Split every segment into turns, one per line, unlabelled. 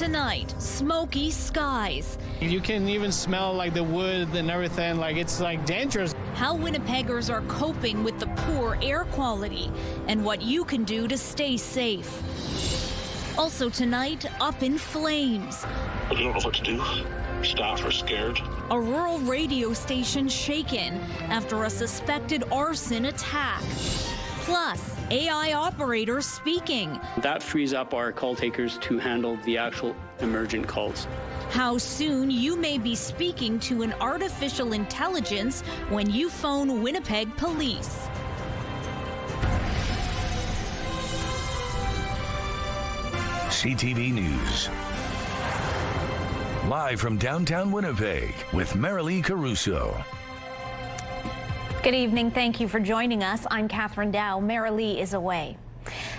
Tonight, smoky skies.
You can even smell like the wood and everything, like it's like dangerous.
How Winnipeggers are coping with the poor air quality and what you can do to stay safe. Also tonight, up in flames.
I don't know what to do. Staff are scared.
A rural radio station shaken after a suspected arson attack. Plus, AI operators speaking.
That frees up our call takers to handle the actual emergent calls.
How soon you may be speaking to an artificial intelligence when you phone Winnipeg Police.
CTV News. Live from downtown Winnipeg with Marilee Caruso.
Good evening. Thank you for joining us. I'm Catherine Dow. Marilee is away.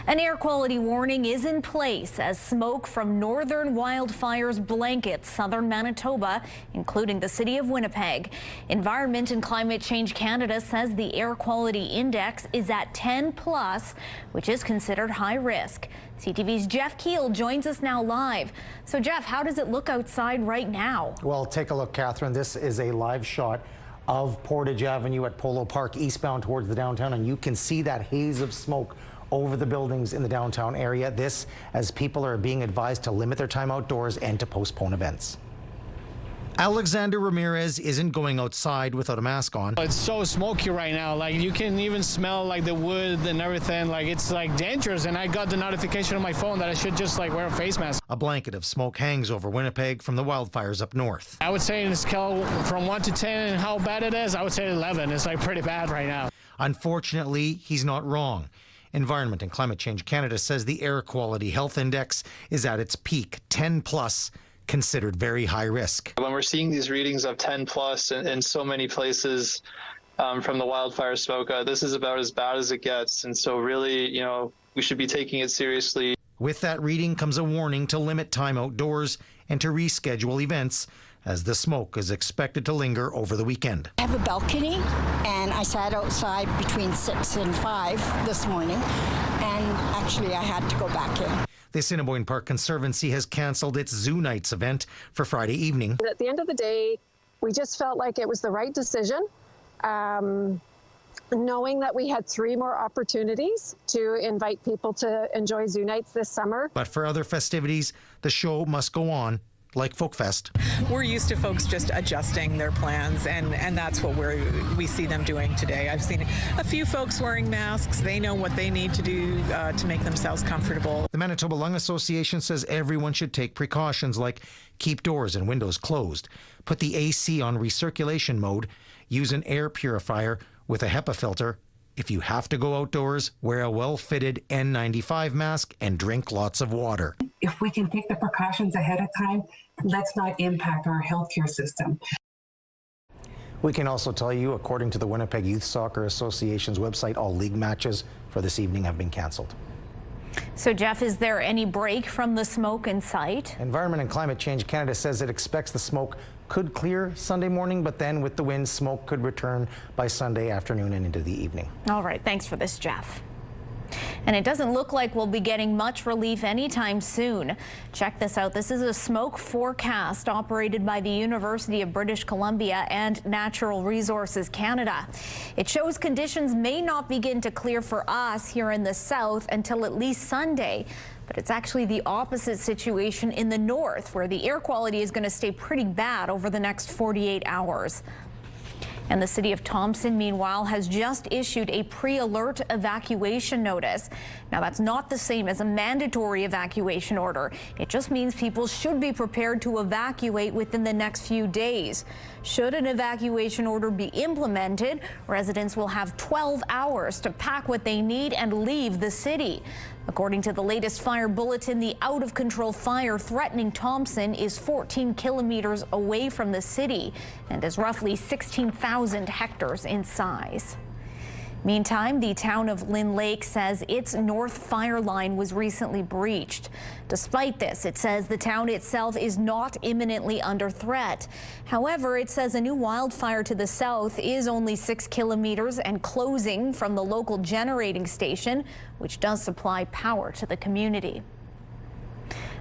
An air quality warning is in place as smoke from northern wildfires blankets southern Manitoba, including the city of Winnipeg. Environment and Climate Change Canada says the air quality index is at 10+, which is considered high risk. CTV's Jeff Keel joins us now live. So Jeff, how does it look outside right now?
Well, take a look, Catherine. This is a live shot of Portage Avenue at Polo Park eastbound towards the downtown, and you can see that haze of smoke over the buildings in the downtown area. This as people are being advised to limit their time outdoors and to postpone events. Alexander Ramirez isn't going outside without a mask on.
It's so smoky right now, like you can even smell like the wood and everything, like it's like dangerous. And I got the notification on my phone that I should just like wear a face mask.
A blanket of smoke hangs over Winnipeg from the wildfires up north.
I would say in a scale from 1 to 10 and how bad it is, I would say 11. It's like pretty bad right now.
Unfortunately, he's not wrong. Environment and Climate Change Canada says the air quality health index is at its peak, 10+, considered very high risk.
When we're seeing these readings of 10+ in so many places from the wildfire smoke, this is about as bad as it gets. And so really, you know, we should be taking it seriously.
With that reading comes a warning to limit time outdoors and to reschedule events, as the smoke is expected to linger over the weekend.
I have a balcony, and I sat outside between 6 and 5 this morning, and actually I had to go back in.
The Assiniboine Park Conservancy has cancelled its Zoo Nights event for Friday evening.
At the end of the day, we just felt like it was the right decision, knowing that we had 3 more opportunities to invite people to enjoy Zoo Nights this summer.
But for other festivities, the show must go on, like Folkfest.
We're used to folks just adjusting their plans, and that's what we see them doing today. I've seen a few folks wearing masks. They know what they need to do to make themselves comfortable.
The Manitoba Lung Association says everyone should take precautions like keep doors and windows closed, put the AC on recirculation mode, use an air purifier with a HEPA filter. If you have to go outdoors, wear a well-fitted N95 mask and drink lots of water.
If we can take the precautions ahead of time, let's not impact our healthcare system.
We can also tell you, according to the Winnipeg Youth Soccer Association's website, all league matches for this evening have been cancelled.
So, Jeff, is there any break from the smoke in sight?
Environment and Climate Change Canada says it expects the smoke could clear Sunday morning, but then with the wind, smoke could return by Sunday afternoon and into the evening.
All right, thanks for this, Jeff. And it doesn't look like we'll be getting much relief anytime soon. Check this out. This is a smoke forecast operated by the University of British Columbia and Natural Resources Canada. It shows conditions may not begin to clear for us here in the south until at least Sunday. But it's actually the opposite situation in the north, where the air quality is going to stay pretty bad over the next 48 hours. And the city of Thompson, meanwhile, has just issued a pre-alert evacuation notice. Now, that's not the same as a mandatory evacuation order. It just means people should be prepared to evacuate within the next few days. Should an evacuation order be implemented, residents will have 12 hours to pack what they need and leave the city. According to the latest fire bulletin, the out-of-control fire threatening Thompson is 14 kilometers away from the city and is roughly 16,000 hectares in size. Meantime, the town of Lynn Lake says its north fire line was recently breached. Despite this, it says the town itself is not imminently under threat. However, it says a new wildfire to the south is only 6 kilometers and closing from the local generating station, which does supply power to the community.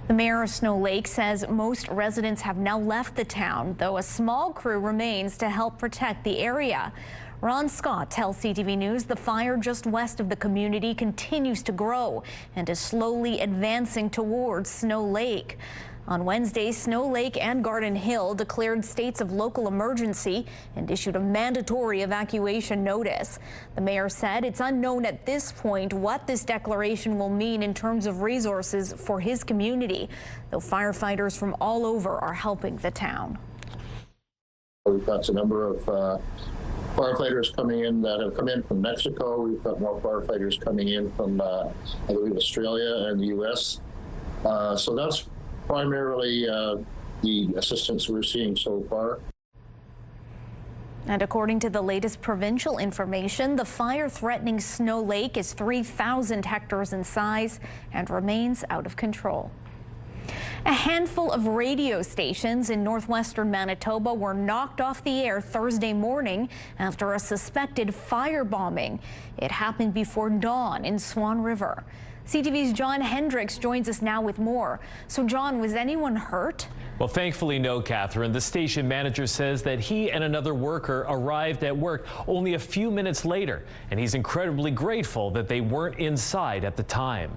The mayor of Snow Lake says most residents have now left the town, though a small crew remains to help protect the area. Ron Scott tells CTV News the fire just west of the community continues to grow and is slowly advancing towards Snow Lake. On Wednesday, Snow Lake and Garden Hill declared states of local emergency and issued a mandatory evacuation notice. The mayor said it's unknown at this point what this declaration will mean in terms of resources for his community, though firefighters from all over are helping the town.
We've got a number of firefighters coming in that have come in from Mexico. We've got more firefighters coming in from, I believe, Australia and the U.S. So that's primarily the assistance we're seeing so far.
And according to the latest provincial information, the fire threatening Snow Lake is 3,000 hectares in size and remains out of control. A handful of radio stations in northwestern Manitoba were knocked off the air Thursday morning after a suspected firebombing. It happened before dawn in Swan River. CTV's John Hendricks joins us now with more. So, John, was anyone hurt?
Well, thankfully, no, Catherine. The station manager says that he and another worker arrived at work only a few minutes later, and he's incredibly grateful that they weren't inside at the time.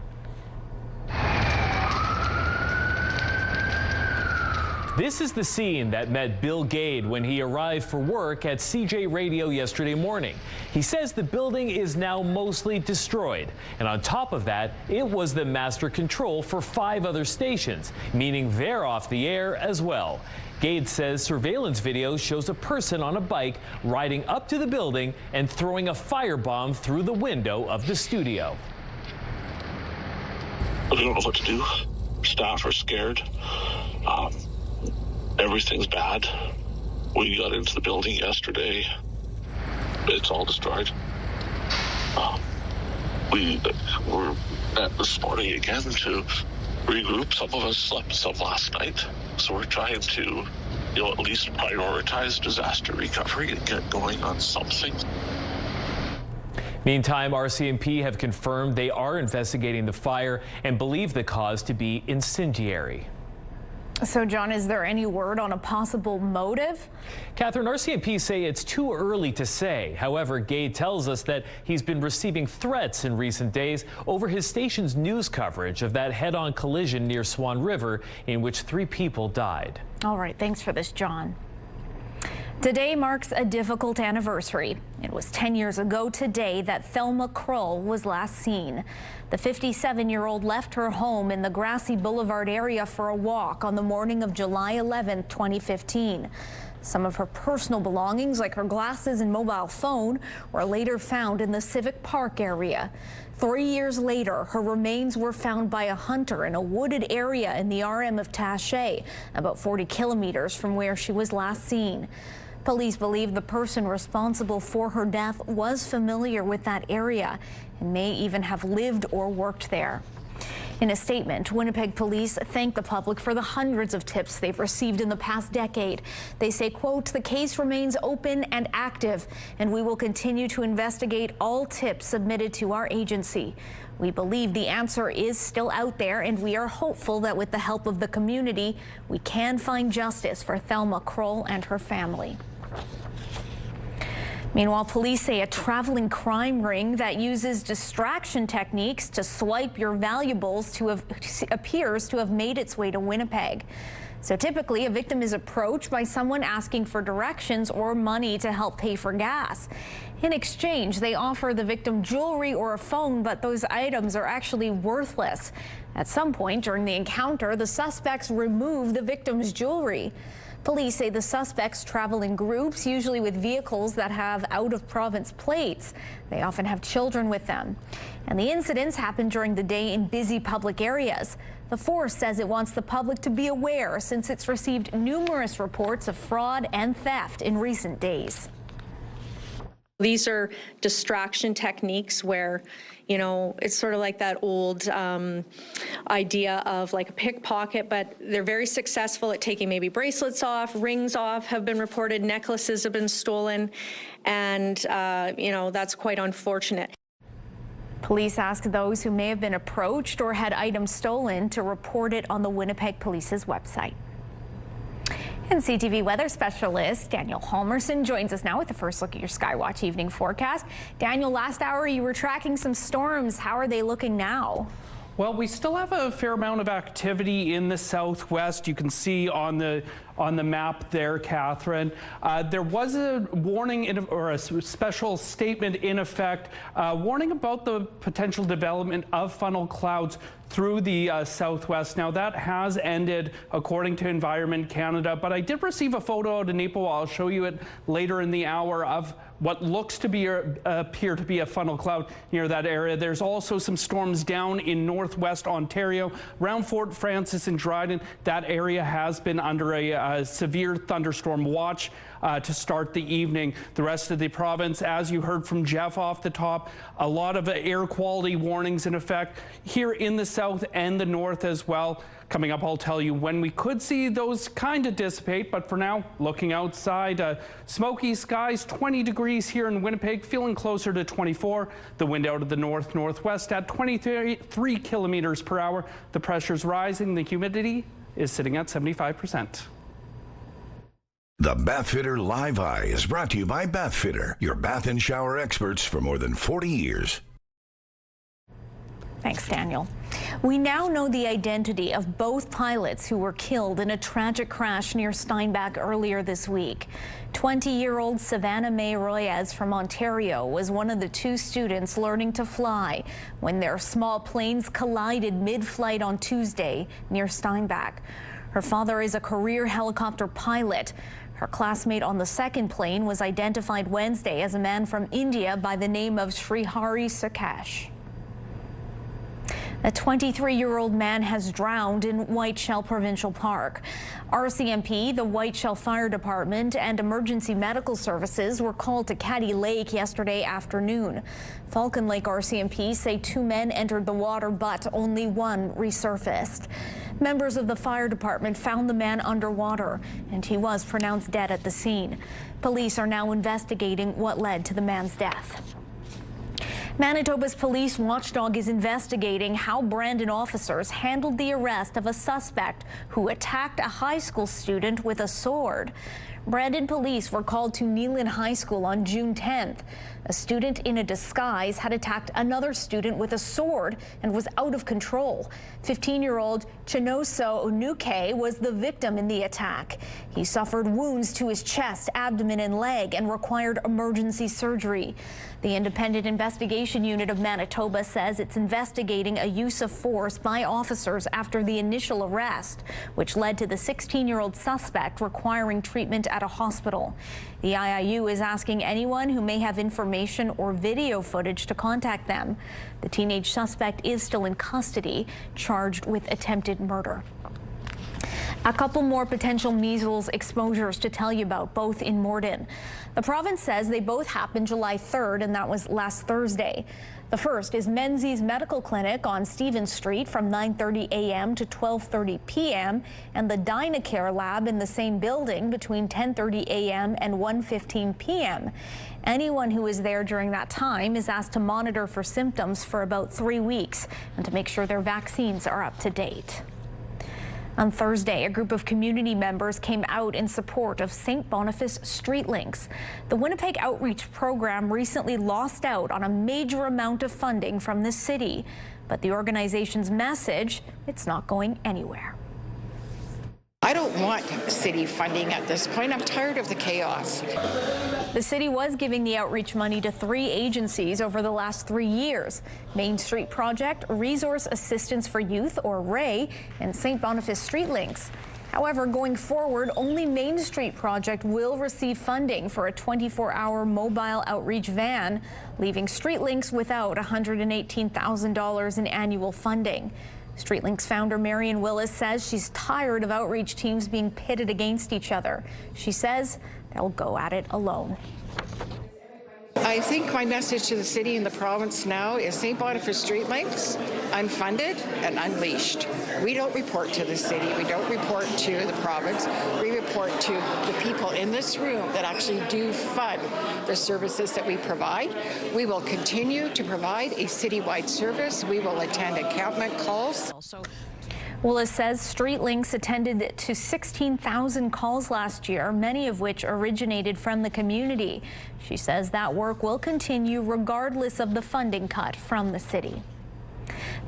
This is the scene that met Bill Gade when he arrived for work at CJ Radio yesterday morning. He says the building is now mostly destroyed. And on top of that, it was the master control for 5 other stations, meaning they're off the air as well. Gade says surveillance video shows a person on a bike riding up to the building and throwing a firebomb through the window of the studio.
We don't know what to do. Staff are scared. Everything's bad. We got into the building yesterday. It's all destroyed. We were at this morning again to regroup. Some of us slept some last night. So we're trying to, at least prioritize disaster recovery and get going on something.
Meantime, RCMP have confirmed they are investigating the fire and believe the cause to be incendiary.
So, John, is there any word on a possible motive?
Catherine, RCMP say it's too early to say. However, Gade tells us that he's been receiving threats in recent days over his station's news coverage of that head-on collision near Swan River in which 3 people died. All right, thanks for this, John.
Today marks a difficult anniversary. It was 10 years ago today that Thelma Kroll was last seen. The 57-year-old left her home in the Grassy Boulevard area for a walk on the morning of July 11, 2015. Some of her personal belongings, like her glasses and mobile phone, were later found in the Civic Park area. 3 years later, her remains were found by a hunter in a wooded area in the RM of Taché, about 40 kilometers from where she was last seen. Police believe the person responsible for her death was familiar with that area and may even have lived or worked there. In a statement, Winnipeg police thank the public for the hundreds of tips they've received in the past decade. They say, quote, "The case remains open and active, and we will continue to investigate all tips submitted to our agency. We believe the answer is still out there, and we are hopeful that with the help of the community, we can find justice for Thelma Kroll and her family." Meanwhile, police say a traveling crime ring that uses distraction techniques to swipe your valuables appears to have made its way to Winnipeg. So typically, a victim is approached by someone asking for directions or money to help pay for gas. In exchange, they offer the victim jewelry or a phone, but those items are actually worthless. At some point during the encounter, the suspects remove the victim's jewelry. Police say the suspects travel in groups, usually with vehicles that have out-of-province plates. They often have children with them. And the incidents happen during the day in busy public areas. The force says it wants the public to be aware since it's received numerous reports of fraud and theft in recent days.
These are distraction techniques where, it's sort of like that old idea of like a pickpocket, but they're very successful at taking maybe bracelets off, rings off have been reported, necklaces have been stolen, and, that's quite unfortunate.
Police ask those who may have been approached or had items stolen to report it on the Winnipeg Police's website. And CTV weather specialist Daniel Halmerson joins us now with the first look at your Skywatch evening forecast. Daniel, last hour you were tracking some storms. How are they looking now?
Well, we still have a fair amount of activity in the southwest. You can see on the map there, Catherine. There was a warning or a special statement in effect warning about the potential development of funnel clouds through the southwest. Now that has ended according to Environment Canada, but I did receive a photo out of Napo. I'll show you it later in the hour of what looks to be appear to be a funnel cloud near that area. There's also some storms down in northwest Ontario around Fort Francis and Dryden. That area has been under a severe thunderstorm watch to start the evening. The rest of the province, as you heard from Jeff off the top, a lot of air quality warnings in effect here in the south and the north as well. Coming up, I'll tell you when we could see those kind of dissipate, but for now, looking outside, smoky skies, 20 degrees here in Winnipeg, feeling closer to 24. The wind out of the north-northwest at 23 kilometers per hour. The pressure's rising, the humidity is sitting at 75%.
The Bathfitter Live Eye is brought to you by Bathfitter, your bath and shower experts for more than 40 years.
Thanks, Daniel. We now know the identity of both pilots who were killed in a tragic crash near Steinbach earlier this week. 20-year-old Savannah May Royez from Ontario was one of the two students learning to fly when their small planes collided mid-flight on Tuesday near Steinbach. Her father is a career helicopter pilot. Her classmate on the second plane was identified Wednesday as a man from India by the name of Srihari Sukesh. A 23-year-old man has drowned in Whiteshell Provincial Park. RCMP, the Whiteshell Fire Department, and emergency medical services were called to Caddy Lake yesterday afternoon. Falcon Lake RCMP say 2 men entered the water, but only 1 resurfaced. Members of the fire department found the man underwater, and he was pronounced dead at the scene. Police are now investigating what led to the man's death. Manitoba's police watchdog is investigating how Brandon officers handled the arrest of a suspect who attacked a high school student with a sword. Brandon police were called to Neelan High School on June 10th. A student in a disguise had attacked another student with a sword and was out of control. 15-year-old Chinoso Onuke was the victim in the attack. He suffered wounds to his chest, abdomen, and leg and required emergency surgery. The Independent Investigation Unit of Manitoba says it's investigating a use of force by officers after the initial arrest, which led to the 16-year-old suspect requiring treatment at a hospital. The IIU is asking anyone who may have information or video footage to contact them. The teenage suspect is still in custody, charged with attempted murder. A couple more potential measles exposures to tell you about, both in Morden. The province says they both happened July 3rd, and that was last Thursday. The first is Menzies Medical Clinic on Stevens Street from 9:30 a.m. to 12:30 p.m. and the Dynacare Lab in the same building between 10:30 a.m. and 1:15 p.m. Anyone who is there during that time is asked to monitor for symptoms for about 3 weeks and to make sure their vaccines are up to date. On Thursday, a group of community members came out in support of St. Boniface Street Links. The Winnipeg Outreach Program recently lost out on a major amount of funding from the city, but the organization's message, it's not going anywhere.
I don't want city funding at this point. I'm tired of the chaos.
The city was giving the outreach money to 3 agencies over the last 3 years: Main Street Project, Resource Assistance for Youth, or RAY, and St. Boniface Street Links. However, going forward, only Main Street Project will receive funding for a 24-hour mobile outreach van, leaving Street Links without $118,000 in annual funding. StreetLinks founder Marion Willis says she's tired of outreach teams being pitted against each other. She says they'll go at it alone.
I think my message to the city and the province now is St. Boniface Street Links unfunded and unleashed. We don't report to the city. We don't report to the province. We report to the people in this room that actually do fund the services that we provide. We will continue to provide a citywide service. We will attend encampment calls.
Willis says StreetLinks attended to 16,000 calls last year, many of which originated from the community. She says that work will continue regardless of the funding cut from the city.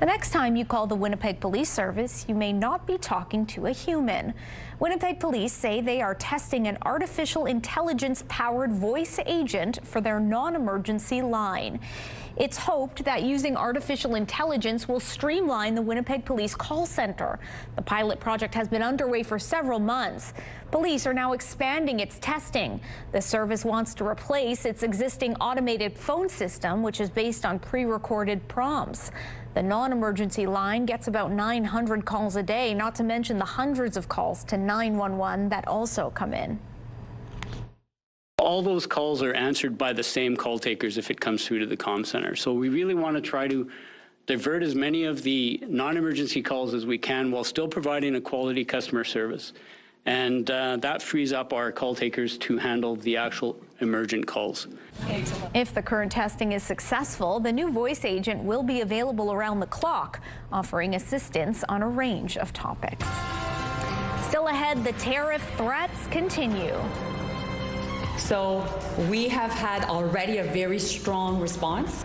The next time you call the Winnipeg Police Service, you may not be talking to a human. Winnipeg Police say they are testing an artificial intelligence-powered voice agent for their non-emergency line. It's hoped that using artificial intelligence will streamline the Winnipeg Police call center. The pilot project has been underway for several months. Police are now expanding its testing. The service wants to replace its existing automated phone system, which is based on pre-recorded prompts. The non-emergency line gets about 900 calls a day, not to mention the hundreds of calls to 911 that also come in.
All those calls are answered by the same call takers if it comes through to the comm center. So we really want to try to divert as many of the non-emergency calls as we can while still providing a quality customer service. And that frees up our call takers to handle the actual emergent calls.
If the current testing is successful, the new voice agent will be available around the clock, offering assistance on a range of topics. Still ahead, the tariff threats continue.
So we have had already a very strong response.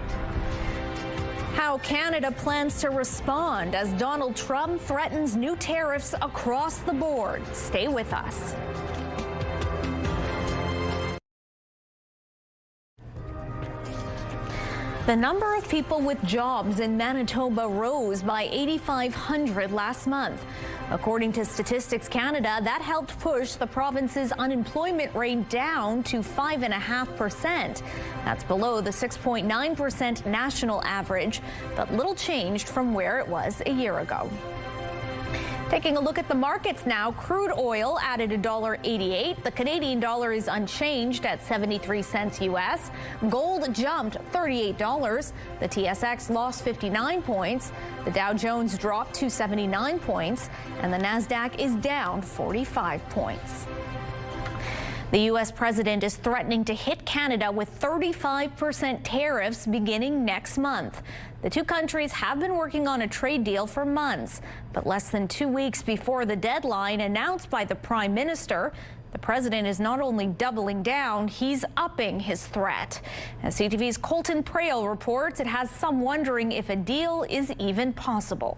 How Canada plans to respond as Donald Trump threatens new tariffs across the board. Stay with us. The number of people with jobs in Manitoba rose by 8,500 last month. According to Statistics Canada, that helped push the province's unemployment rate down to 5.5%. That's below the 6.9% national average, but little changed from where it was a year ago. Taking a look at the markets now, crude oil added $1.88. The Canadian dollar is unchanged at 73 cents U.S. Gold jumped $38. The TSX lost 59 points. The Dow Jones dropped 279 points. And the Nasdaq is down 45 points. The U.S. president is threatening to hit Canada with 35% tariffs beginning next month. The two countries have been working on a trade deal for months, but less than 2 weeks before the deadline announced by the Prime Minister, the president is not only doubling down, he's upping his threat. As CTV's Colton Prale reports, it has some wondering if a deal is even possible.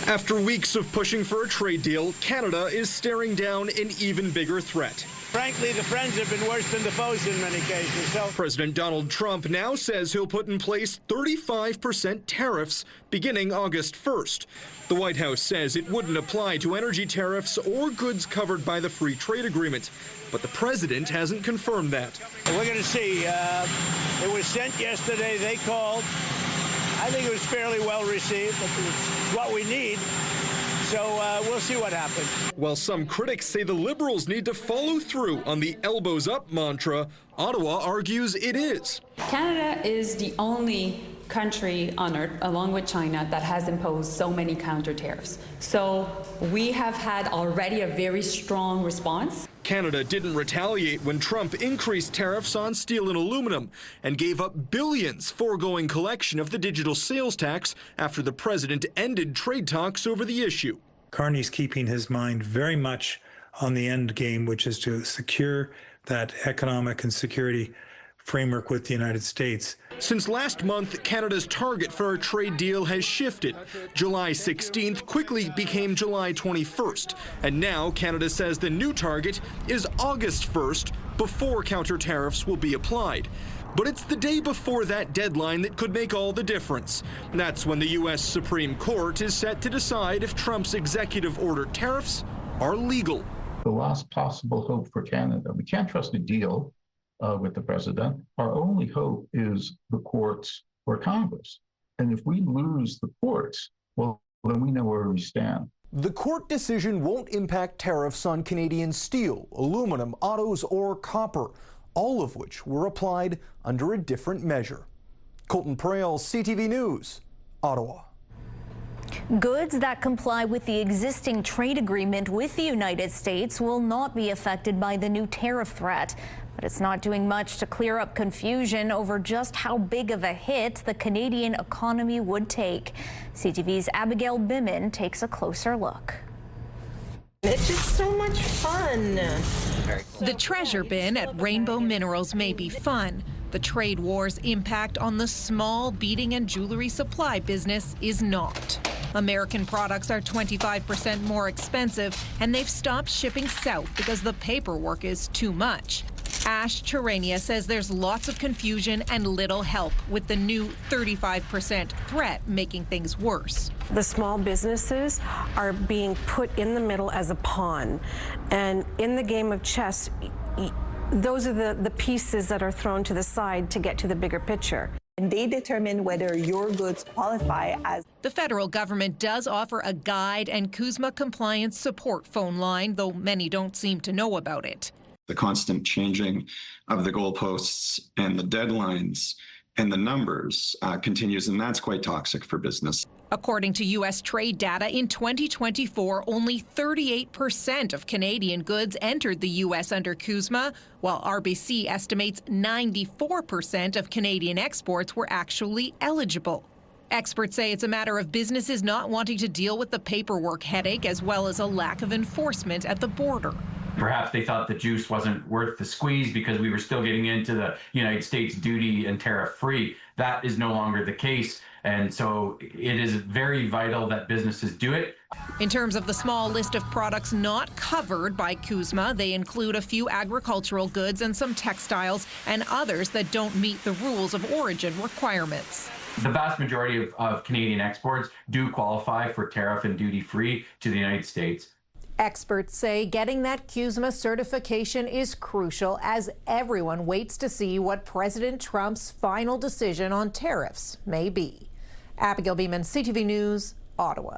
After weeks of pushing for a trade deal, Canada is staring down an even bigger threat.
Frankly, the friends have been worse than the foes in many cases. So
President Donald Trump now says he'll put in place 35% tariffs beginning August 1st. The White House says it wouldn't apply to energy tariffs or goods covered by the free trade agreement. But the president hasn't confirmed that.
we're going to see. It was sent yesterday. They called. I think it was fairly well received. It's what we need. So we'll see what happens.
While some critics say the Liberals need to follow through on the elbows up mantra, Ottawa argues it is.
Canada is the only country on earth, along with China, that has imposed so many counter tariffs. So we have had already a very strong response.
Canada didn't retaliate when Trump increased tariffs on steel and aluminum and gave up billions foregoing collection of the digital sales tax after the president ended trade talks over the issue.
Carney's keeping his mind very much on the end game, which is to secure that economic and security framework with the United States.
Since last month, Canada's target for a trade deal has shifted. July 16th quickly became July 21st. And now Canada says the new target is August 1st, before counter tariffs will be applied. But it's the day before that deadline that could make all the difference. That's when the U.S. Supreme Court is set to decide if Trump's executive order tariffs are legal.
The last possible hope for Canada. We can't trust a deal with the president. Our only hope is the courts or Congress. And if we lose the courts, well, then we know where we stand.
The court decision won't impact tariffs on Canadian steel, aluminum, autos, or copper, all of which were applied under a different measure. Colton Prale, CTV News, Ottawa.
Goods that comply with the existing trade agreement with the United States will not be affected by the new tariff threat. But it's not doing much to clear up confusion over just how big of a hit the Canadian economy would take. CTV's Abigail Bimman takes a closer look.
It's just so much fun.
The treasure bin at Rainbow Minerals may be fun. The trade war's impact on the small beading and jewelry supply business is not. American products are 25% more expensive, and they've stopped shipping south because the paperwork is too much. Ash Charania says there's lots of confusion and little help, with the new 35% threat making things worse.
The small businesses are being put in the middle as a pawn. And in the game of chess, those are the pieces that are thrown to the side to get to the bigger picture.
And they determine whether your goods qualify as.
The federal government does offer a guide and CUSMA compliance support phone line, though many don't seem to know about it.
The constant changing of the goalposts and the deadlines and the numbers continues, and that's quite toxic for business.
According to U.S. trade data, in 2024, only 38% of Canadian goods entered the U.S. under CUSMA, while RBC estimates 94% of Canadian exports were actually eligible. Experts say it's a matter of businesses not wanting to deal with the paperwork headache, as well as a lack of enforcement at the border.
Perhaps they thought the juice wasn't worth the squeeze because we were still getting into the United States duty and tariff free. That is no longer the case. And so it is very vital that businesses do it.
In terms of the small list of products not covered by CUSMA, they include a few agricultural goods and some textiles, and others that don't meet the rules of origin requirements.
The vast majority of Canadian exports do qualify for tariff and duty free to the United States.
Experts say getting that CUSMA certification is crucial as everyone waits to see what President Trump's final decision on tariffs may be. Abigail Beeman, CTV News, Ottawa.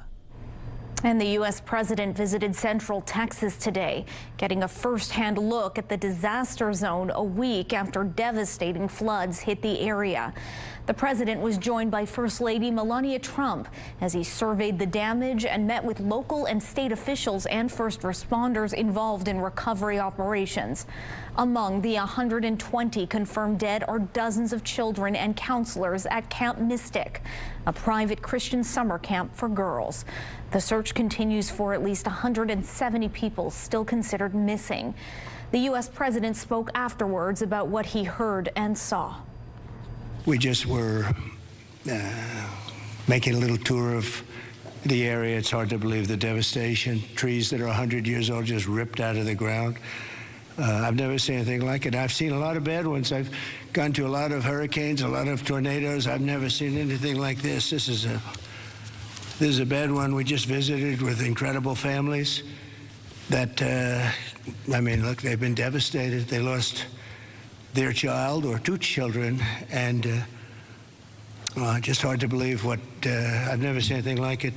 And the U.S. president visited Central Texas today, getting a first-hand look at the disaster zone a week after devastating floods hit the area. The president was joined by First Lady Melania Trump as he surveyed the damage and met with local and state officials and first responders involved in recovery operations. Among the 120 confirmed dead are dozens of children and counselors at Camp Mystic, a private Christian summer camp for girls. The search continues for at least 170 people still considered missing. The U.S. president spoke afterwards about what he heard and saw.
We just were making a little tour of the area. It's hard to believe the devastation. Trees that are 100 years old just ripped out of the ground. I've never seen anything like it. I've seen a lot of bad ones. I've gone to a lot of hurricanes, a lot of tornadoes. I've never seen anything like this. This is a bad one. We just visited with incredible families that, I mean, look, they've been devastated. They lost their child or two children, and just hard to believe what, I've never seen anything like it.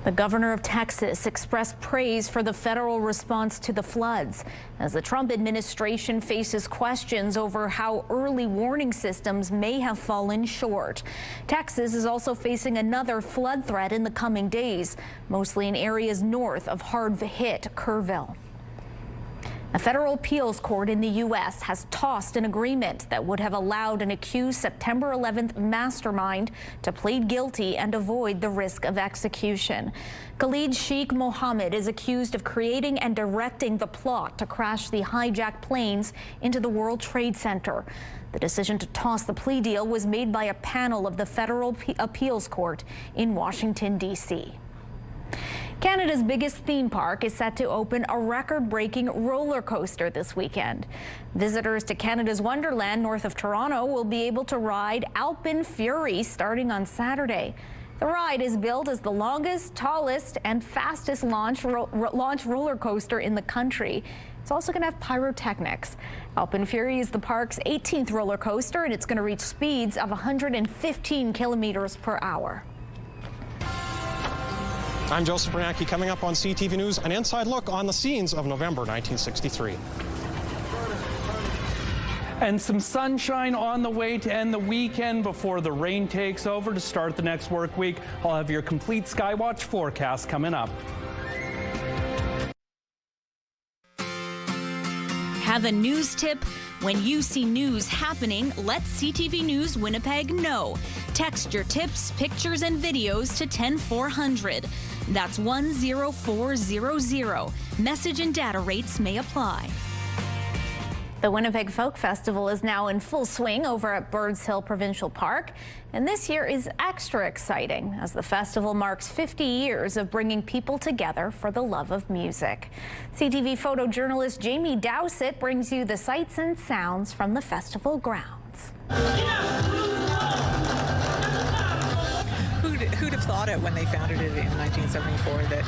The governor of Texas expressed praise for the federal response to the floods as the Trump administration faces questions over how early warning systems may have fallen short. Texas is also facing another flood threat in the coming days, mostly in areas north of hard-hit Kerrville. A federal appeals court in the U.S. has tossed an agreement that would have allowed an accused September 11th mastermind to plead guilty and avoid the risk of execution. Khalid Sheikh Mohammed is accused of creating and directing the plot to crash the hijacked planes into the World Trade Center. The decision to toss the plea deal was made by a panel of the federal appeals court in Washington, D.C. Canada's biggest theme park is set to open a record-breaking roller coaster this weekend. Visitors to Canada's Wonderland north of Toronto will be able to ride Alpine Fury starting on Saturday. The ride is billed as the longest, tallest, and fastest launch roller coaster in the country. It's also going to have pyrotechnics. Alpine Fury is the park's 18th roller coaster, and it's going to reach speeds of 115 kilometers per hour.
I'm Joseph Bernanke. Coming up on CTV News, an inside look on the scenes of November 1963.
And some sunshine on the way to end the weekend before the rain takes over to start the next work week. I'll have your complete Skywatch forecast coming up.
Have a news tip? When you see news happening, let CTV News Winnipeg know. Text your tips, pictures, and videos to 10400. That's 10400. Message and data rates may apply.
The Winnipeg Folk Festival is now in full swing over at Birds Hill Provincial Park, and this year is extra exciting as the festival marks 50 years of bringing people together for the love of music. CTV photojournalist Jamie Dowsett brings you the sights and sounds from the festival grounds.
Who'd have thought it when they founded it in 1974 that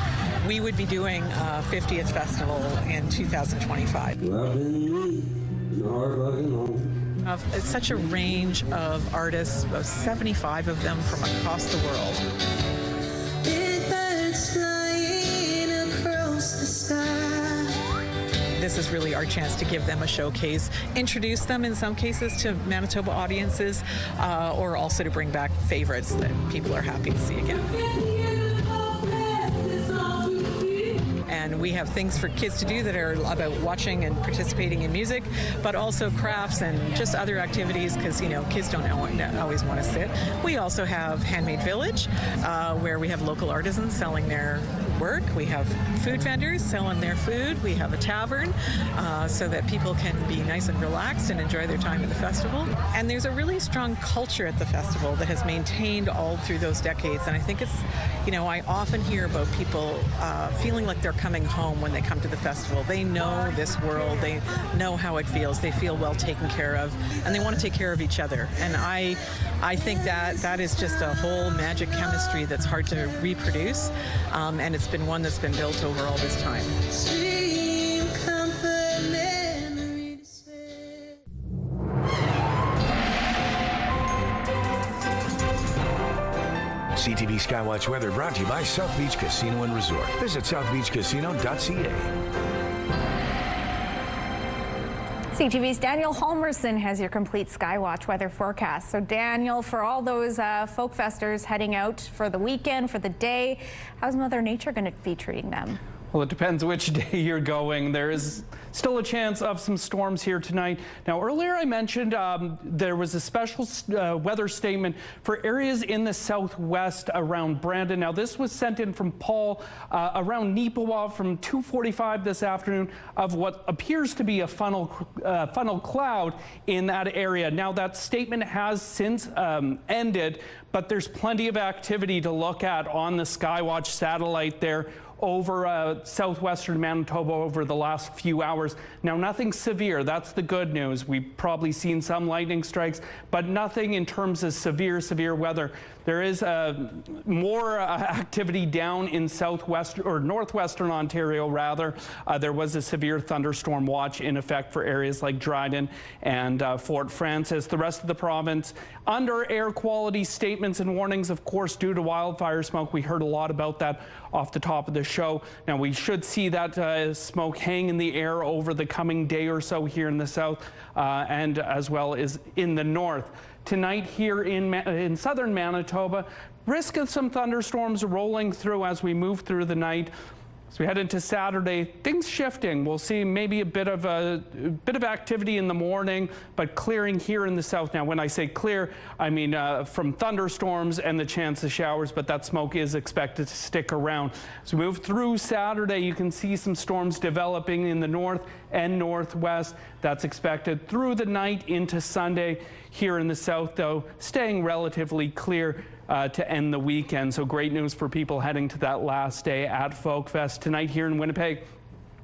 we would be doing a 50th festival in 2025. It's such a range of artists, about 75 of them from across the world. This is really our chance to give them a showcase, introduce them in some cases to Manitoba audiences, or also to bring back favorites that people are happy to see again. And we have things for kids to do that are about watching and participating in music, but also crafts and just other activities because, you know, kids don't always want to sit. We also have Handmade Village, where we have local artisans selling their work. We have food vendors selling their food. We have a tavern so that people can be nice and relaxed and enjoy their time at the festival. And there's a really strong culture at the festival that has maintained all through those decades. And I think it's, you know, I often hear about people feeling like they're coming home when they come to the festival. They know this world. They know how it feels. They feel well taken care of, and they want to take care of each other. And I think that is just a whole magic chemistry that's hard to reproduce, and it's been one that's been built over all this time.
CTV Skywatch weather brought to you by South Beach Casino and Resort. Visit southbeachcasino.ca.
CTV's Daniel Halmerson has your complete Skywatch weather forecast. So Daniel, for all those folk festers heading out for the weekend, for the day, how's Mother Nature going to be treating them?
Well, it depends which day you're going. There is still a chance of some storms here tonight. Now, earlier I mentioned there was a special weather statement for areas in the southwest around Brandon. Now, this was sent in from Paul around Neepawa from 2:45 this afternoon of what appears to be a funnel cloud in that area. Now, that statement has since ended, but there's plenty of activity to look at on the Skywatch satellite there over southwestern Manitoba over the last few hours. Now, nothing severe. That's the good news. We've probably seen some lightning strikes, but nothing in terms of severe weather. There is more activity down in southwestern or northwestern Ontario, rather. There was a severe thunderstorm watch in effect for areas like Dryden and Fort Frances. The rest of the province under air quality statements and warnings, of course, due to wildfire smoke. We heard a lot about that off the top of the show. Now, we should see that smoke hang in the air over the coming day or so here in the south and as well as in the north. Tonight here in southern Manitoba, risk of some thunderstorms rolling through as we move through the night. As we head into Saturday, things shifting. We'll see maybe a bit of activity in the morning, but clearing here in the south. Now, when I say clear, I mean from thunderstorms and the chance of showers, but that smoke is expected to stick around. As we move through Saturday, you can see some storms developing in the north and northwest. That's expected through the night into Sunday. Here in the south, though, staying relatively clear to end the weekend. So great news for people heading to that last day at Folk Fest. Tonight here in Winnipeg,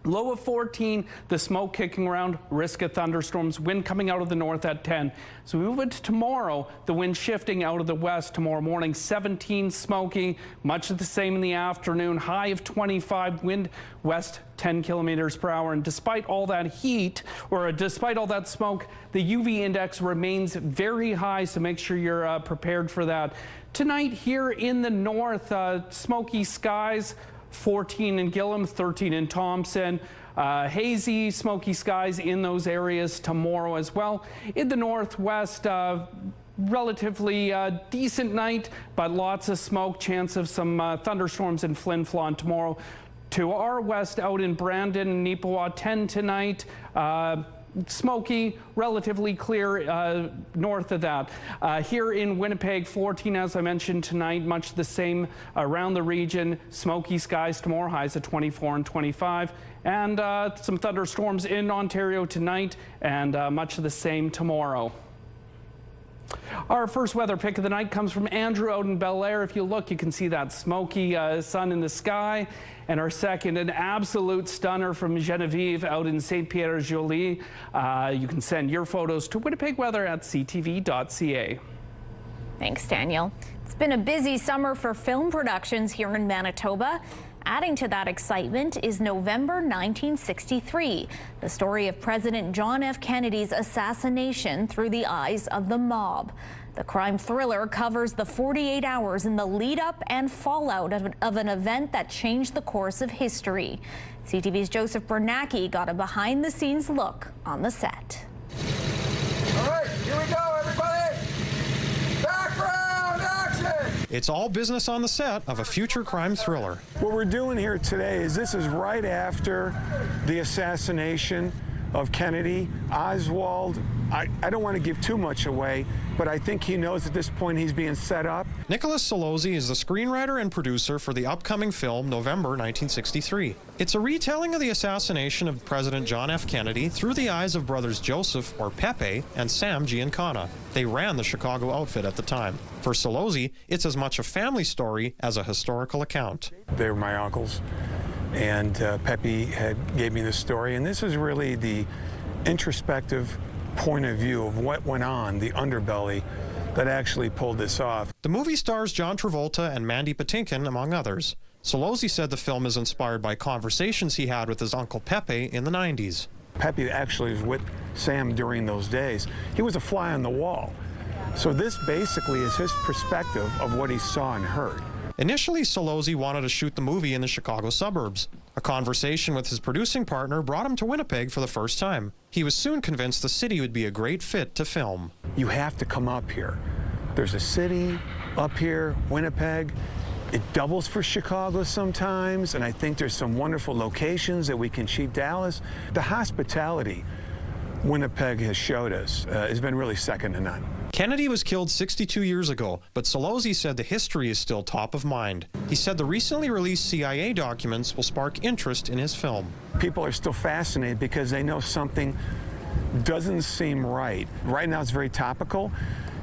low of 14, the smoke kicking around, risk of thunderstorms, wind coming out of the north at 10. So we move into tomorrow, the wind shifting out of the west tomorrow morning, 17 smoky, much of the same in the afternoon, high of 25, wind west 10 kilometers per hour. And despite all that heat, or despite all that smoke, the UV index remains very high, so make sure you're prepared for that. Tonight here in the north, smoky skies, 14 in Gillam, 13 in Thompson. Hazy, smoky skies in those areas tomorrow as well. In the northwest, relatively decent night, but lots of smoke, chance of some thunderstorms in Flin Flon tomorrow. To our west, out in Brandon and Neepawa, 10 tonight. Smoky, relatively clear north of that. Here in Winnipeg, 14, as I mentioned tonight, much the same around the region. Smoky skies tomorrow, highs at 24 and 25. And some thunderstorms in Ontario tonight, and much of the same tomorrow. Our first weather pick of the night comes from Andrew out in Bel Air. If you look, you can see that smoky sun in the sky. And our second, an absolute stunner from Genevieve out in St. Pierre-Joli. You can send your photos to winnipegweather@ctv.ca.
Thanks, Daniel. It's been a busy summer for film productions here in Manitoba. Adding to that excitement is November 1963, the story of President John F. Kennedy's assassination through the eyes of the mob. The crime thriller covers the 48 hours in the lead-up and fallout of an event that changed the course of history. CTV's Joseph Bernacki got a behind-the-scenes look on the set.
All right, here we go, everybody! Background action!
It's all business on the set of a future crime thriller.
What we're doing here today is this is right after the assassination of Kennedy. Oswald, I don't want to give too much away, but I think he knows at this point he's being set up.
Nicholas Solozzi is the screenwriter and producer for the upcoming film November 1963. It's a retelling of the assassination of President John F. Kennedy through the eyes of brothers Joseph, or Pepe, and Sam Giancana. They ran the Chicago outfit at the time. For Solozzi, it's as much a family story as a historical account.
They were my uncles, and Pepe gave me the story, and this is really the introspective point of view of what went on, the underbelly that actually pulled this off.
The movie stars John Travolta and Mandy Patinkin, among others. Solozzi said the film is inspired by conversations he had with his uncle Pepe in the 90s.
Pepe actually was with Sam during those days. He was a fly on the wall. So this basically is his perspective of what he saw and heard.
Initially, Solozzi wanted to shoot the movie in the Chicago suburbs. A conversation with his producing partner brought him to Winnipeg for the first time. He was soon convinced the city would be a great fit to film.
You have to come up here. There's a city up here, Winnipeg. It doubles for Chicago sometimes, and I think there's some wonderful locations that we can shoot Dallas. The hospitality Winnipeg has showed us has been really second to none.
Kennedy was killed 62 years ago, but Solozzi said the history is still top of mind. He said the recently released CIA documents will spark interest in his film.
People are still fascinated because they know something doesn't seem right. Right now it's very topical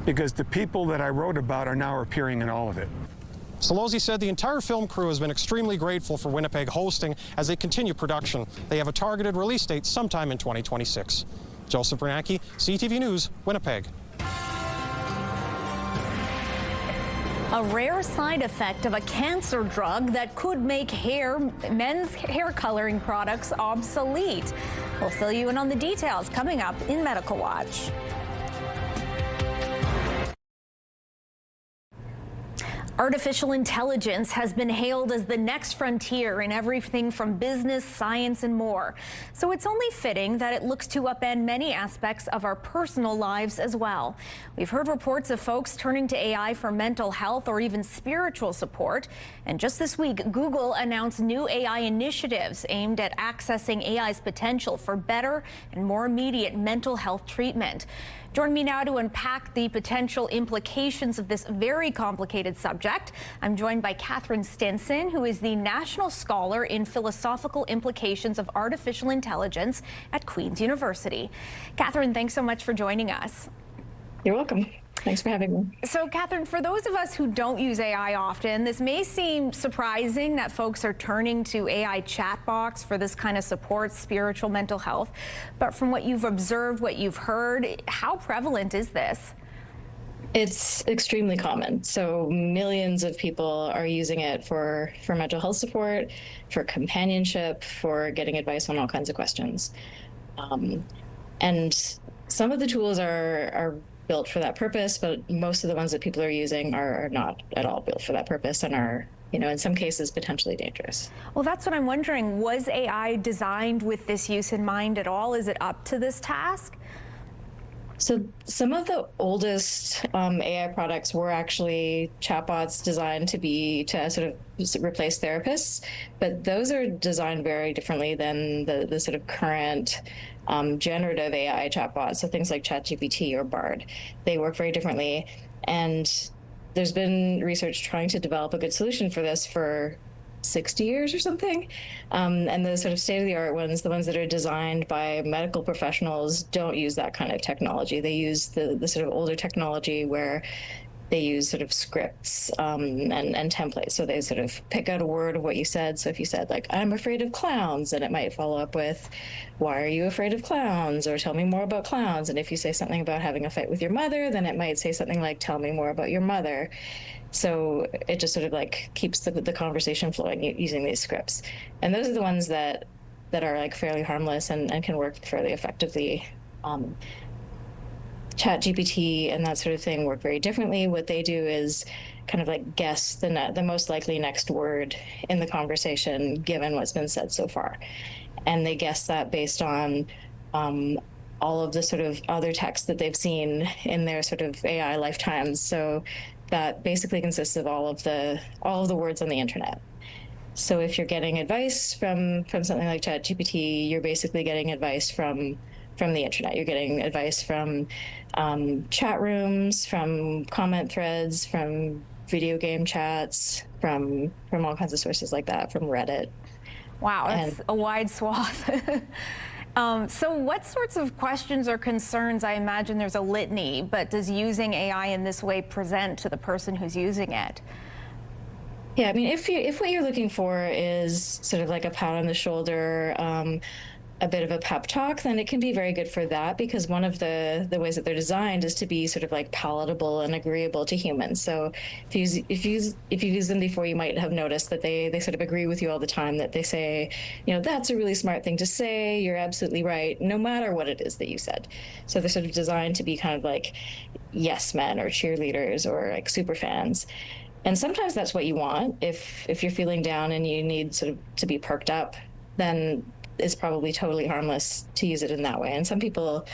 because the people that I wrote about are now appearing in all of it.
Solozzi said the entire film crew has been extremely grateful for Winnipeg hosting as they continue production. They have a targeted release date sometime in 2026. Joseph Bernacki, CTV News, Winnipeg.
A rare side effect of a cancer drug that could make men's hair coloring products obsolete. We'll fill you in on the details coming up in Medical Watch. Artificial intelligence has been hailed as the next frontier in everything from business, science, and more. So it's only fitting that it looks to upend many aspects of our personal lives as well. We've heard reports of folks turning to AI for mental health or even spiritual support. And just this week, Google announced new AI initiatives aimed at accessing AI's potential for better and more immediate mental health treatment. Join me now to unpack the potential implications of this very complicated subject. I'm joined by Catherine Stinson, who is the National Scholar in Philosophical Implications of Artificial Intelligence at Queen's University. Catherine, thanks so much for joining us.
You're welcome. Thanks for having me.
So, Catherine, for those of us who don't use AI often, this may seem surprising that folks are turning to AI chatbots for this kind of support, spiritual mental health. But from what you've observed, what you've heard, how prevalent is this?
It's extremely common. So millions of people are using it for mental health support, for companionship, for getting advice on all kinds of questions. And some of the tools are built for that purpose, but most of the ones that people are using are not at all built for that purpose and are in some cases potentially dangerous.
Well, that's what I'm wondering. Was AI designed with this use in mind at all? Is it up to this task?
So some of the oldest AI products were actually chatbots designed to sort of replace therapists, but those are designed very differently than the sort of current generative AI chatbots. So things like ChatGPT or Bard, they work very differently. And there's been research trying to develop a good solution for this for 60 years or something. And the sort of state-of-the-art ones, the ones that are designed by medical professionals, don't use that kind of technology. They use the sort of older technology where they use sort of scripts and templates. So they sort of pick out a word of what you said. So if you said, like, I'm afraid of clowns, then it might follow up with, why are you afraid of clowns? Or tell me more about clowns. And if you say something about having a fight with your mother, then it might say something like, tell me more about your mother. So it just sort of like keeps the conversation flowing using these scripts. And those are the ones that are like fairly harmless and can work fairly effectively. ChatGPT and that sort of thing work very differently. What they do is kind of like guess the most likely next word in the conversation given what's been said so far. And they guess that based on all of the sort of other text that they've seen in their sort of AI lifetimes. So that basically consists of all of the words on the internet. So if you're getting advice from something like ChatGPT, you're basically getting advice from the internet. You're getting advice from chat rooms, from comment threads, from video game chats, from all kinds of sources like that, from Reddit.
Wow, that's a wide swath. So what sorts of questions or concerns, I imagine there's a litany, but does using AI in this way present to the person who's using it?
Yeah, I mean, if what you're looking for is sort of like a pat on the shoulder, a bit of a pep talk, then it can be very good for that, because one of the ways that they're designed is to be sort of like palatable and agreeable to humans. So if you've used them before, you might have noticed that they sort of agree with you all the time, that they say, that's a really smart thing to say, you're absolutely right, no matter what it is that you said. So they're sort of designed to be kind of like yes men or cheerleaders or like super fans. And sometimes that's what you want. If you're feeling down and you need sort of to be perked up, then it's probably totally harmless to use it in that way. And some people,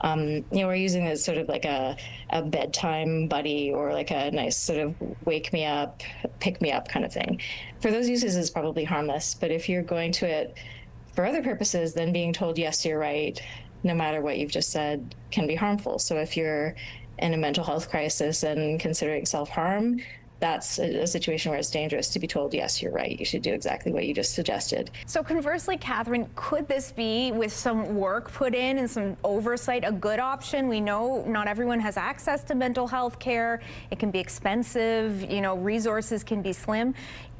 are using it as sort of like a bedtime buddy or like a nice sort of wake me up, pick me up kind of thing. For those uses, it's probably harmless. But if you're going to it for other purposes, then being told, yes, you're right, no matter what you've just said, can be harmful. So if you're in a mental health crisis and considering self-harm, that's a situation where it's dangerous to be told, yes, you're right, you should do exactly what you just suggested.
So conversely, Catherine, could this be, with some work put in and some oversight, a good option? We know not everyone has access to mental health care. It can be expensive, resources can be slim.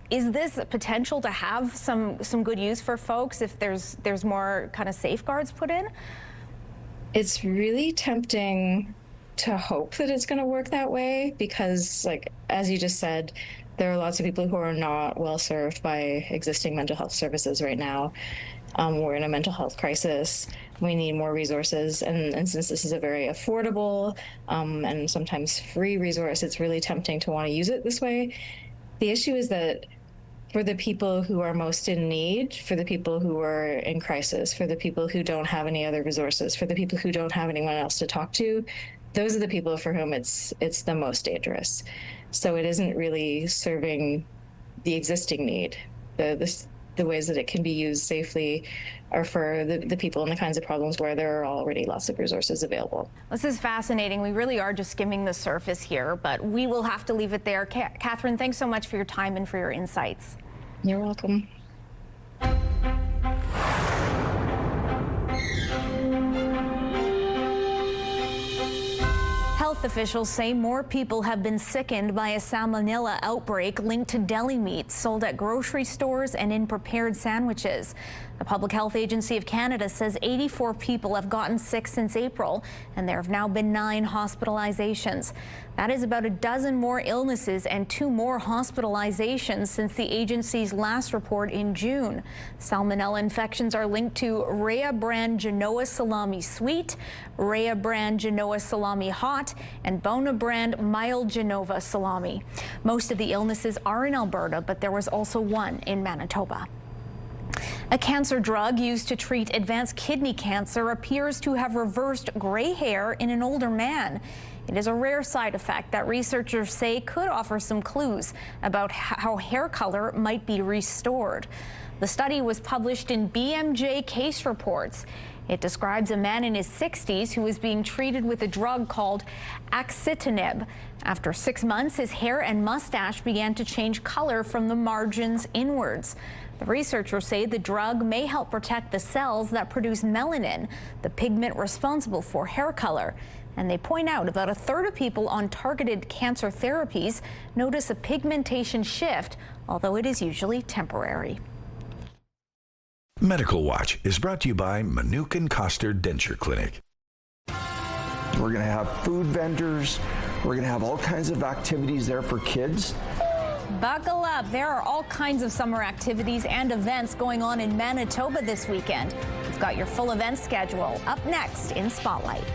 Is this a potential to have some good use for folks if there's more kind of safeguards put in?
It's really tempting to hope that it's going to work that way, because, like, as you just said, there are lots of people who are not well served by existing mental health services right now. We're in a mental health crisis. We need more resources. And since this is a very affordable and sometimes free resource, it's really tempting to want to use it this way. The issue is that for the people who are most in need, for the people who are in crisis, for the people who don't have any other resources, for the people who don't have anyone else to talk to, those are the people for whom it's the most dangerous. So it isn't really serving the existing need. The ways that it can be used safely are for the people and the kinds of problems where there are already lots of resources available.
This is fascinating. We really are just skimming the surface here, but we will have to leave it there. Catherine, thanks so much for your time and for your insights.
You're welcome.
Health officials say more people have been sickened by a salmonella outbreak linked to deli meats sold at grocery stores and in prepared sandwiches. The Public Health Agency of Canada says 84 people have gotten sick since April, and there have now been 9 hospitalizations. That is about a dozen more illnesses and 2 more hospitalizations since the agency's last report in June. Salmonella infections are linked to Rhea brand Genoa salami sweet, Rhea brand Genoa salami hot, and Bona brand mild Genova salami. Most of the illnesses are in Alberta, but there was also one in Manitoba. A cancer drug used to treat advanced kidney cancer appears to have reversed gray hair in an older man. It is a rare side effect that researchers say could offer some clues about how hair color might be restored. The study was published in BMJ Case Reports. It describes a man in his 60s who was being treated with a drug called axitinib. After 6 months, his hair and mustache began to change color from the margins inwards. The researchers say the drug may help protect the cells that produce melanin, the pigment responsible for hair color. And they point out about a third of people on targeted cancer therapies notice a pigmentation shift, although it is usually temporary.
Medical Watch is brought to you by Manuka and Coster Denture Clinic.
We're going to have food vendors. We're going to have all kinds of activities there for kids.
Buckle up. There are all kinds of summer activities and events going on in Manitoba this weekend. We've got your full event schedule up next in Spotlight.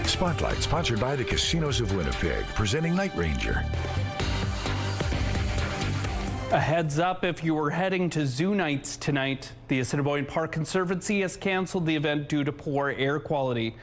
Spotlight, sponsored by the Casinos of Winnipeg, presenting Night Ranger.
A heads up if you were heading to Zoo Nights tonight. The Assiniboine Park Conservancy has canceled the event due to poor air quality.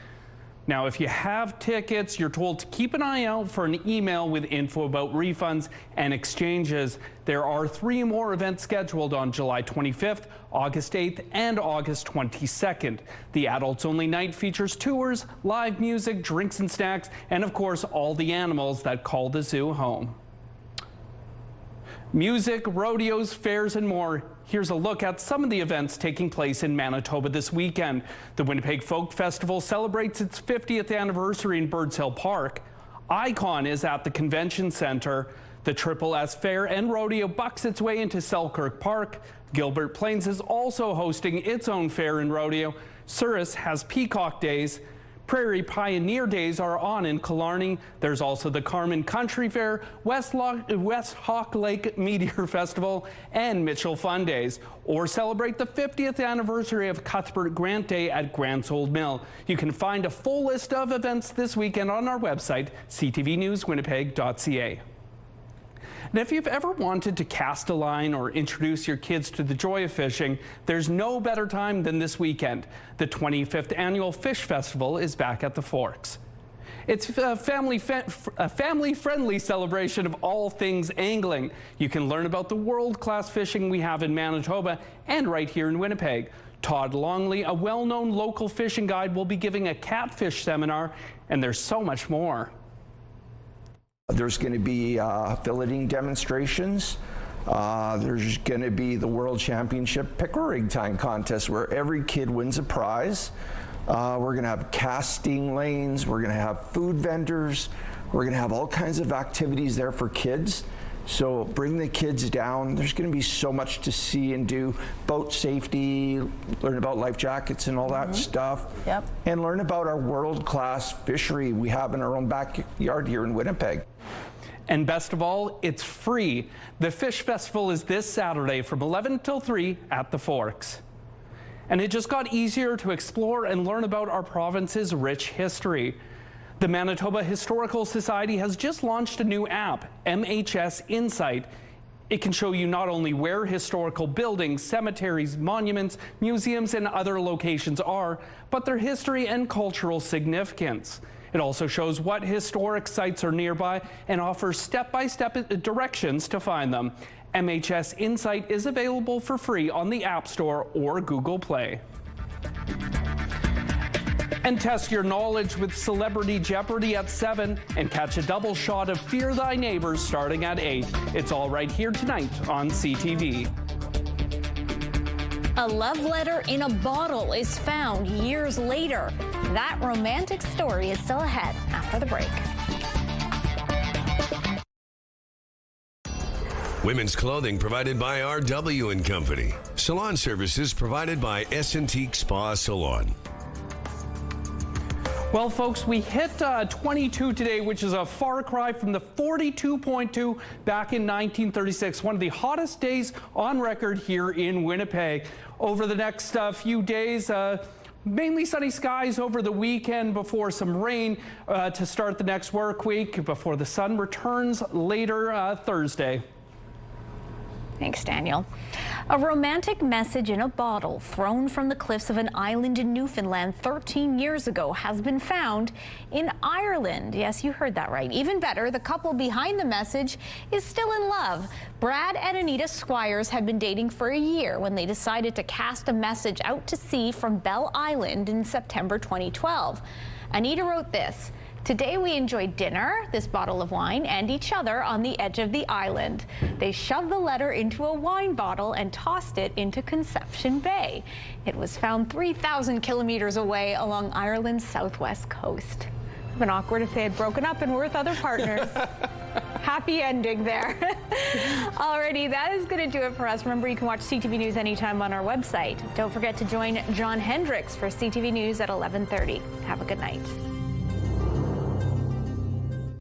Now, if you have tickets, you're told to keep an eye out for an email with info about refunds and exchanges. There are 3 more events scheduled on July 25th, August 8th, and August 22nd. The adults-only night features tours, live music, drinks and snacks, and of course, all the animals that call the zoo home. Music, rodeos, fairs, and more. Here's a look at some of the events taking place in Manitoba this weekend. The Winnipeg Folk Festival celebrates its 50th anniversary in Birds Hill Park. Icon is at the Convention Centre. The Triple S Fair and Rodeo bucks its way into Selkirk Park. Gilbert Plains is also hosting its own fair and rodeo. Souris has Peacock Days. Prairie Pioneer Days are on in Killarney. There's also the Carmen Country Fair, West Hawk Lake Meteor Festival, and Mitchell Fun Days. Or celebrate the 50th anniversary of Cuthbert Grant Day at Grant's Old Mill. You can find a full list of events this weekend on our website, ctvnewswinnipeg.ca. And if you've ever wanted to cast a line or introduce your kids to the joy of fishing, there's no better time than this weekend. The 25th Annual Fish Festival is back at the Forks. It's a family-friendly celebration of all things angling. You can learn about the world-class fishing we have in Manitoba and right here in Winnipeg. Todd Longley, a well-known local fishing guide, will be giving a catfish seminar, and there's so much more.
There's going to be filleting demonstrations. There's going to be the World Championship pickerel rig tying contest where every kid wins a prize. We're going to have casting lanes. We're going to have food vendors. We're going to have all kinds of activities there for kids. So bring the kids down. There's going to be so much to see and do. Boat safety, learn about life jackets and all that stuff.
Yep.
And learn about our world-class fishery we have in our own backyard here in Winnipeg.
And best of all, it's free. The Fish Festival is this Saturday from 11 till 3 at the Forks. And it just got easier to explore and learn about our province's rich history. The Manitoba Historical Society has just launched a new app, MHS Insight. It can show you not only where historical buildings, cemeteries, monuments, museums, and other locations are, but their history and cultural significance. It also shows what historic sites are nearby and offers step-by-step directions to find them. MHS Insight is available for free on the App Store or Google Play. And test your knowledge with Celebrity Jeopardy at 7 and catch a double shot of Fear Thy Neighbors starting at 8. It's all right here tonight on CTV.
A love letter in a bottle is found years later. That romantic story is still ahead after the break.
Women's clothing provided by RW & Company. Salon services provided by S&Teak Spa Salon.
Well, folks, we hit 22 today, which is a far cry from the 42.2 back in 1936, one of the hottest days on record here in Winnipeg. Over the next few days, mainly sunny skies over the weekend before some rain to start the next work week before the sun returns later Thursday.
Thanks, Daniel. A romantic message in a bottle thrown from the cliffs of an island in Newfoundland 13 years ago has been found in Ireland. Yes, you heard that right. Even better, the couple behind the message is still in love. Brad and Anita Squires had been dating for a year when they decided to cast a message out to sea from Bell Island in September 2012. Anita wrote this: "Today we enjoyed dinner, this bottle of wine, and each other on the edge of the island." They shoved the letter into a wine bottle and tossed it into Conception Bay. It was found 3,000 kilometers away along Ireland's southwest coast. It would have been awkward if they had broken up and were with other partners. Happy ending there. Alrighty, that is going to do it for us. Remember, you can watch CTV News anytime on our website. Don't forget to join John Hendricks for CTV News at 11:30. Have a good night.